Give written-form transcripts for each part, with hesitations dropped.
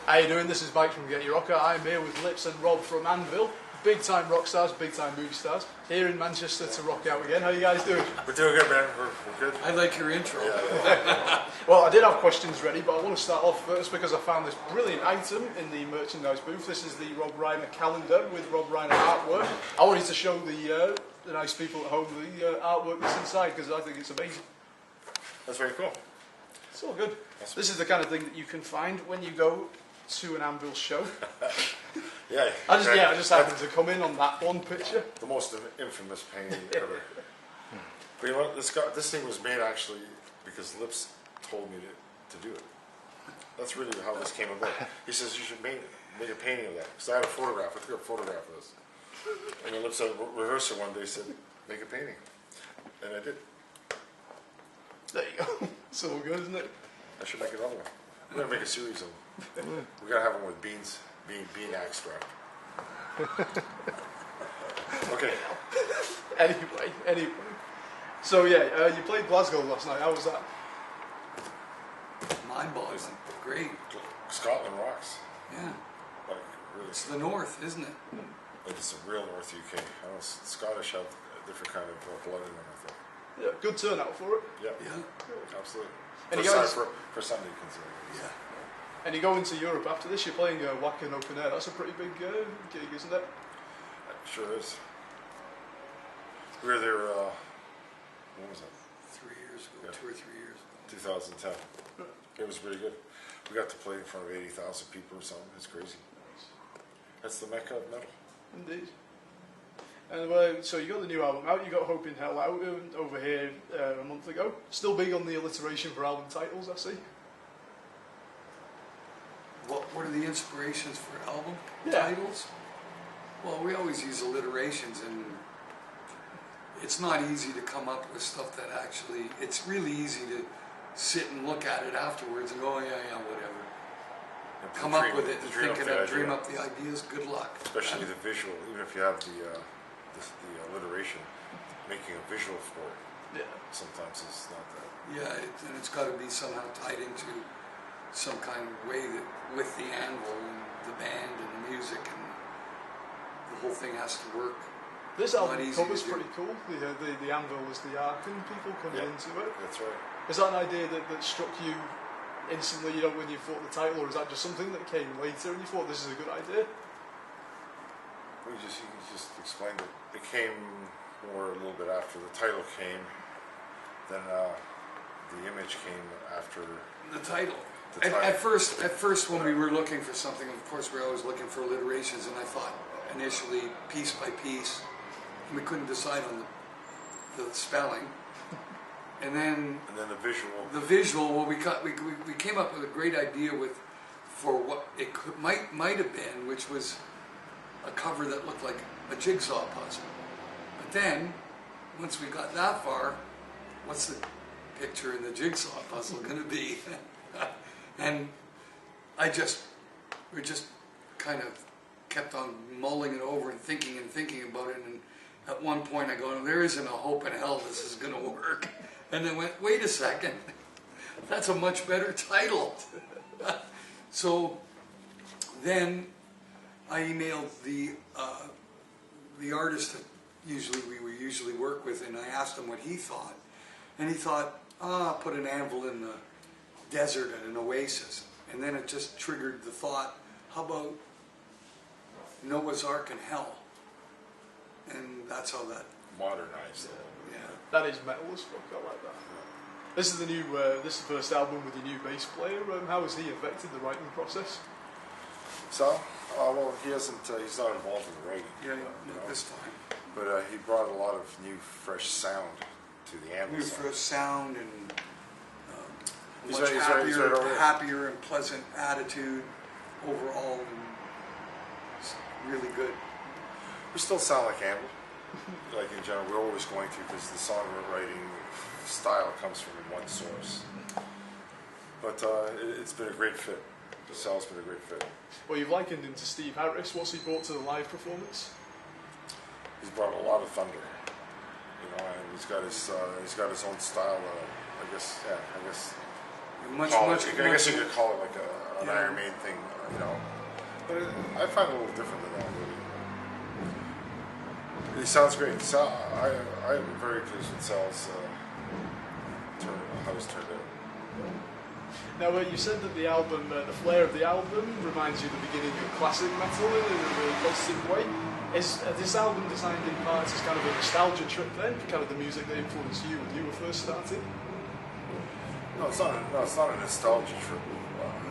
How you doing? This is Mike from GetYourRockOut. I'm here with Lips and Rob from Anvil. Big time rock stars, big time movie stars. Here in Manchester to rock out again. How you guys doing? We're doing good, man. We're good. I like your intro. Yeah. Well, I did have questions ready, but I want to start off first because I found this brilliant item in the merchandise booth. This is the Rob Reiner calendar with Rob Reiner artwork. I wanted to show the nice people at home the artwork that's inside because I think it's amazing. That's very cool. It's all good. This is the kind of thing that you can find when you go to an Anvil show. Yeah. I just happened to come in on that one picture. The most infamous painting ever. But you know what? This thing was made actually because Lips told me to do it. That's really how this came about. He says you should make a painting of that. Because I had a photograph. I took a photograph of this. And then Lips at rehearsal one day said, make a painting. And I did. There you go. It's all good, isn't it? I should make another one. I'm going to make a series of them. We got to have one with bean extract. Okay. Anyway. So yeah, you played Glasgow last night. How was that? Mind-boggling. Great. Scotland rocks. Yeah. Like, really. It's the north, isn't it? Like it's a real North UK. I know Scottish have a different kind of blood in them, I think. Yeah, good turnout for it. Yeah. Yeah. Absolutely. And For Sunday, consider. Yeah. And you go into Europe after this. You're playing Wacken Open Air. That's a pretty big gig, isn't it? It sure is. We were there. When was that? 3 years ago, Yeah. 2 or 3 years ago. 2010. It was really good. We got to play in front of 80,000 people or something. It's crazy. That's the mecca of metal. Indeed. And so you got the new album out. You got Hope in Hell out over here a month ago. Still big on the alliteration for album titles, I see. What are the inspirations for album Yeah. titles? Well, we always use alliterations, and it's not easy to come up with stuff that actually, it's really easy to sit and look at it afterwards and go, oh, yeah, whatever. Come up with it and think it up, dream up the ideas, good luck. Especially the visual, even if you have the alliteration, making a visual for it. Yeah. Sometimes it's not that. Yeah, and it's got to be somehow tied into some kind of way that with the Anvil and the band and the music, and the whole thing has to work. This album easy cover's to do. pretty cool. The Anvil is the arc and people coming into it. That's right. Is that an idea that struck you instantly, when you thought the title, or is that just something that came later and you thought this is a good idea? You just explained it. It came more a little bit after the title came, then the image came after The title. The title. At first, when we were looking for something, of course, we're always looking for alliterations, and I thought initially piece by piece, and we couldn't decide on the spelling. And then the visual. The visual. Well, we came up with a great idea for what it might have been, which was a cover that looked like a jigsaw puzzle. But then, once we got that far, what's the picture in the jigsaw puzzle going to be? And we just kind of kept on mulling it over and thinking about it. And at one point I go, there isn't a hope in hell this is going to work. And then went, wait a second, that's a much better title. So then I emailed the artist that we usually work with, and I asked him what he thought. And he thought, put an anvil in the desert at an oasis. And then it just triggered the thought, how about Noah's Ark and hell? And that's how that Modernized. yeah. That is metal as fuck. I like that. This is the new. This is the first album with your new bass player. How has he affected the writing process? So, well, he hasn't. He's not involved in the writing. Yeah, not this time. But he brought a lot of new, fresh sound to the Anvil. New fresh sound and He's much right over there. happier and pleasant attitude overall, and it's really good. We still sound like Anvil. Like in general, we're always going to, because the songwriting style comes from one source. But it's been a great fit. The sound's been a great fit. Well, you've likened him to Steve Harris. What's he brought to the live performance? He's brought a lot of thunder, and he's got his own style. I guess much, call much. it, I guess you could call it like an Yeah. Iron Maiden thing, you know. But I find it a little different than that. Really. He sounds great. I'm very pleased with Sal's how it's turned out. Now, you said that the album, the flair of the album, reminds you of the beginning of classic metal in a really positive way. Is this album designed in parts as kind of a nostalgia trip then, for kind of the music that influenced you when you were first starting? No, it's not. It's not a nostalgia trip.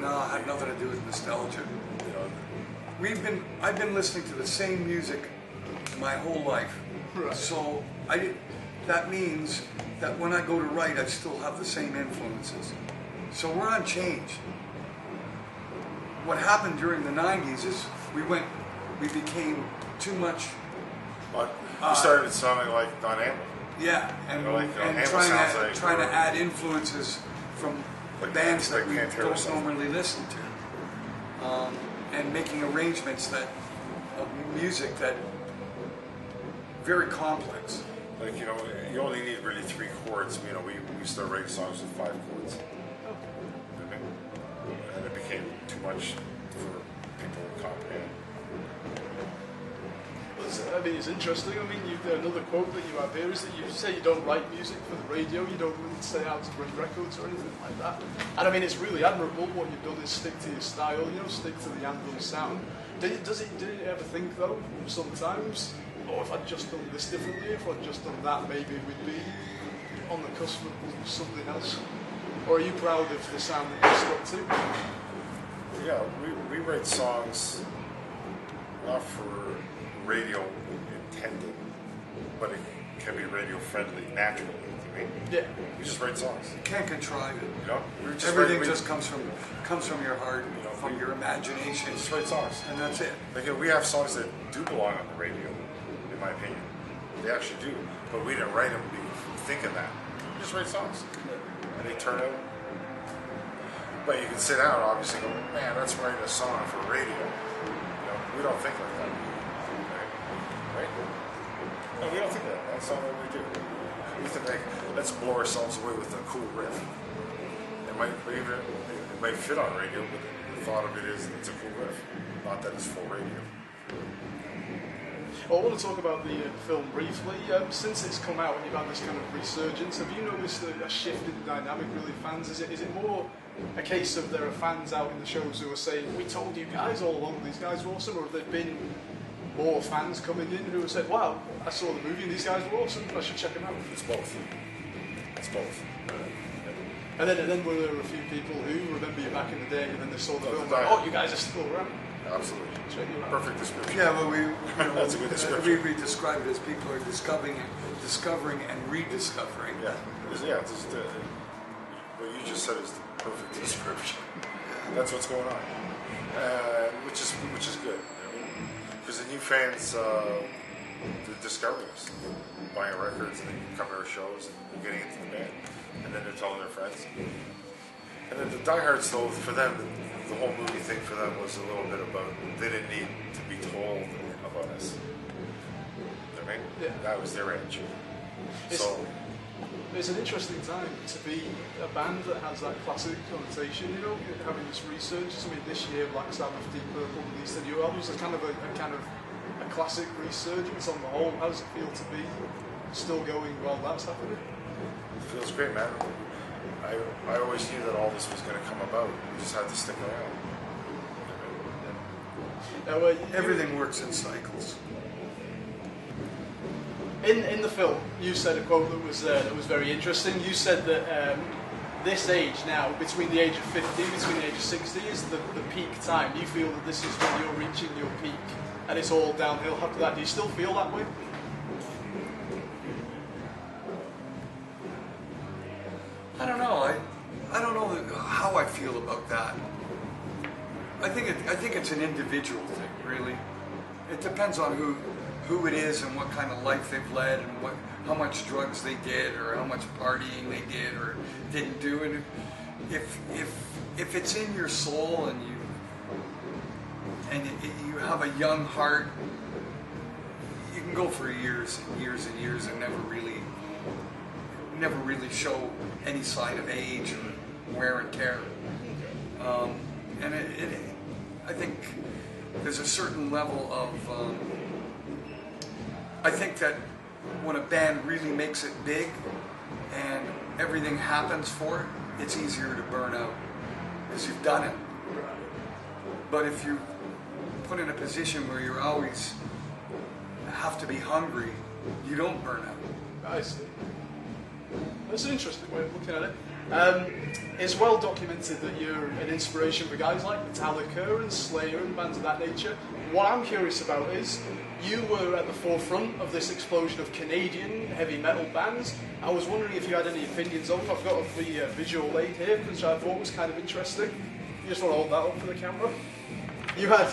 No, it had nothing to do with nostalgia. You know, I've been listening to the same music my whole life. Right. So that means that when I go to write, I still have the same influences. So we're unchanged. What happened during the 90s is we became too much. but you started sounding like Don Anvil. Yeah, and, You know, like, and Anvil sounds like- trying to add influences from Like- bands like that we Pantera don't sounds. normally listen to, and making arrangements of music that very complex. Like, you know, you only need really 3 chords. You know, we started writing songs with 5 chords. Okay. And it became too much for people to comprehend. I mean, it's interesting. I mean, another quote that you have here is that you say you don't write music for the radio, you don't really say how to break records or anything like that. And I mean, it's really admirable what you've done is stick to your style, you know, stick to the Anvil sound. Did you ever think, though, sometimes, oh, if I'd just done this differently, if I'd just done that, maybe we'd be on the cusp of something else? Or are you proud of the sound that you stuck to? Yeah, we write songs not for radio intended, but it can be radio friendly naturally. I mean, Yeah. we just write songs. You can't contrive it. You know, we just Everything write, just comes from your heart, You know, from your imagination, we just write songs. and that's it. Like, we have songs that do belong on the radio, in my opinion. They actually do, but we didn't write them thinking that. We just write songs, and they turn out. But you can sit down, obviously, and go, man, that's writing a song for radio. You know, we don't think like that, right? No, we don't think that. That's not what we do. We think, like, let's blow ourselves away with a cool riff. It might fit on radio, but the thought of it is it's a cool riff, not that it's for radio. Well, I want to talk about the film briefly. Since it's come out and you've had this kind of resurgence, have you noticed a shift in the dynamic with the fans? Is it more a case of there are fans out in the shows who are saying, we told you guys all along these guys were awesome, or have there been more fans coming in who have said, wow, I saw the movie and these guys were awesome, I should check them out? It's both. It's both. And then were there a few people who remember you back in the day and then they saw the Oh, film and the like, diet. oh, you guys are still around? Absolutely. Check you out. Perfect description. Yeah, well, That's a good description. we describe it as people are discovering and rediscovering. Yeah. What you just said is the perfect description. That's what's going on, which is good. Because the new fans, they're discovering us, buying records, and they come to our shows, and they're getting into the band, and then they're telling their friends. And then the diehards, though, for them, the whole movie thing for them was a little bit about, they didn't need to be told about us. You know what I mean? Yeah. That was their edge. It's- So, It's an interesting time to be a band that has that classic connotation, you know, having this resurgence. I mean, this year, Black Sabbath, Deep Purple, released a new album, so it's kind of a classic resurgence on the whole. How does it feel to be still going while that's happening? it feels great, man. I always knew that all this was going to come about. We just had to stick around. Now, Everything works in cycles. In the film, you said a quote that was very interesting. You said that this age now, between the age of 50, between the age of 60, is the peak time. You feel that this is when you're reaching your peak, and it's all downhill after that. Do you still feel that way? I don't know. I don't know how I feel about that. I think it's an individual thing, really. It depends on who it is and what kind of life they've led and how much drugs they did or how much partying they did or didn't do. And if it's in your soul and you have a young heart, you can go for years and years and years and never really show any sign of age wear and tear. And I think there's a certain level of, I think that when a band really makes it big and everything happens for it, it's easier to burn out because you've done it. But if you put in a position where you're always have to be hungry, you don't burn out. I see. That's an interesting way of looking at it. It's well documented that you're an inspiration for guys like Metallica and Slayer and bands of that nature. What I'm curious about is, you were at the forefront of this explosion of Canadian heavy metal bands. I was wondering if you had any opinions on them. I've got the visual aid here, which I thought was kind of interesting. You just want to hold that up for the camera? You had,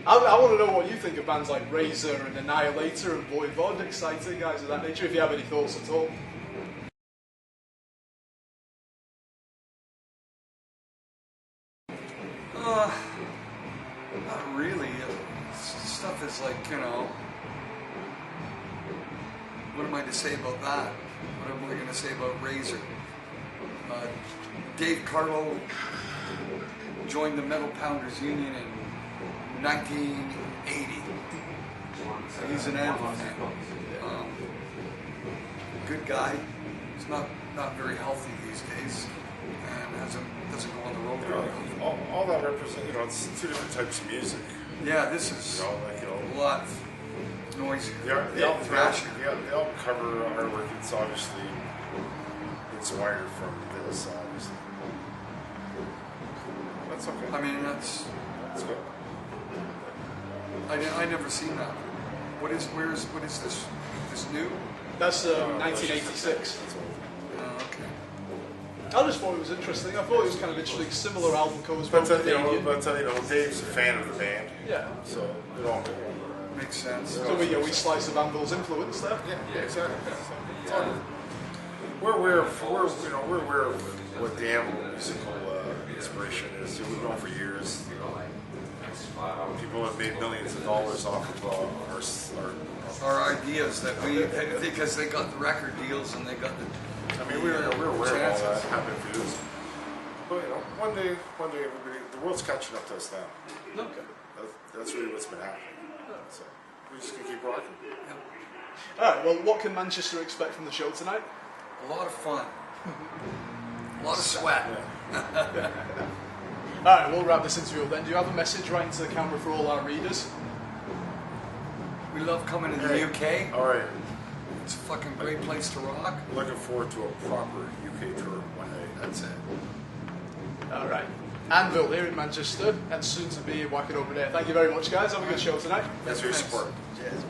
I want to know what you think of bands like Razor and Annihilator and Voivod, exciting guys of that nature, if you have any thoughts at all. Not really. Stuff is like, you know, what am I to say about that? What am I going to say about Razor? Dave Carlo joined the Metal Pounders Union in 1980. He's an Anvil fan. Good guy. He's not very healthy these days, and doesn't go on the road very often. All that represents, it's two different types of music. Yeah, this is a lot noisier. The album cover artwork, it's obviously inspired from this, obviously. That's okay. I mean, that's good. I never seen that. What is this? This new? That's 1986. Okay. I just thought it was interesting. I thought it was kind of interesting. Similar album covers, both Canadian. Dave's a fan of the band. Yeah. So it all Makes sense. So we get a wee slice of Anvil's influence there. Yeah, exactly. We're aware of what the Anvil musical inspiration is. We've known for years. People have made millions of dollars off of our ideas because they got the record deals and they got the. I mean, we're aware of all that happening for years. But one day, everybody, the world's catching up to us now. Okay. That's really what's been happening. So we're just gonna keep rocking. Yeah. All right. Well, what can Manchester expect from the show tonight? A lot of fun. A lot of sweat. Yeah. All right. We'll wrap this interview up then. Do you have a message right into the camera for all our readers? We love coming to the UK. All right. It's a fucking great place to rock. Looking forward to a proper UK tour one day. That's it. All right. Anvil here in Manchester, and soon to be in Wacken Open Air. Thank you very much, guys. Have a good show tonight. Thanks for your support. Cheers.